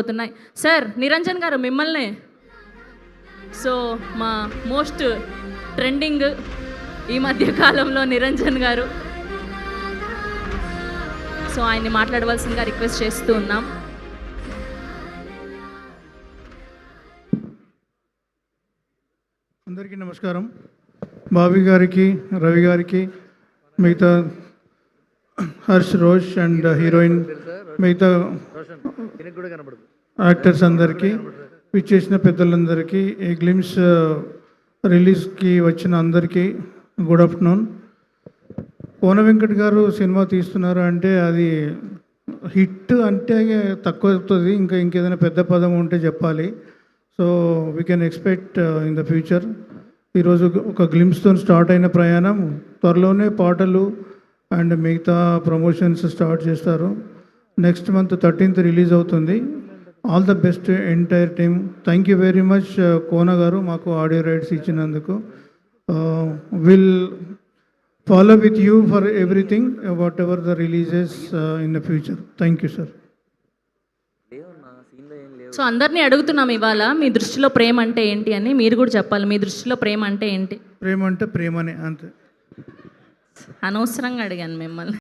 రాబోతున్నాయి. సార్ నిరంజన్ గారు మిమ్మల్ని, సో మా మోస్ట్ ట్రెండింగ్ ఈ మధ్య కాలంలో నిరంజన్ గారు, సో ఆయన్ని మాట్లాడవలసిందిగా రిక్వెస్ట్ చేస్తూ ఉన్నాం. అందరికీ నమస్కారం. బాబీ గారికి, రవి గారికి, మిగతా హర్ష్ రోష్ అండ్ హీరోయిన్, మిగతా యాక్టర్స్ అందరికీ, పిచ్చేసిన పెద్దలందరికీ, ఈ గ్లిమ్స్ రిలీజ్కి వచ్చిన అందరికీ గుడ్ ఆఫ్టర్నూన్. కోన వెంకట్ గారు సినిమా తీస్తున్నారు అంటే అది హిట్ అంటే తక్కువ అవుతుంది, ఇంకేదైనా పెద్ద పదం ఉంటే చెప్పాలి. So we can expect in the future. ఈరోజు ఒక గ్లిమ్స్తో స్టార్ట్ అయిన ప్రయాణం త్వరలోనే పాటలు అండ్ మిగతా ప్రమోషన్స్ స్టార్ట్ చేస్తారు. నెక్స్ట్ మంత్ 13th రిలీజ్ అవుతుంది. All the best entire team. Thank you very much Kona గారు మాకు ఆడియో రైట్స్ ఇచ్చినందుకు. Will follow with you for everything, whatever the releases in the future. Thank you, sir. So అందరినీ అడుగుతున్నాం ఇవాళ, మీ దృష్టిలో ప్రేమ అంటే ఏంటి అని. మీరు కూడా చెప్పాలి, మీ దృష్టిలో ప్రేమ అంటే ఏంటి? ప్రేమ అంటే ప్రేమనే, అంతే. అనవసరంగా అడిగాను మిమ్మల్ని.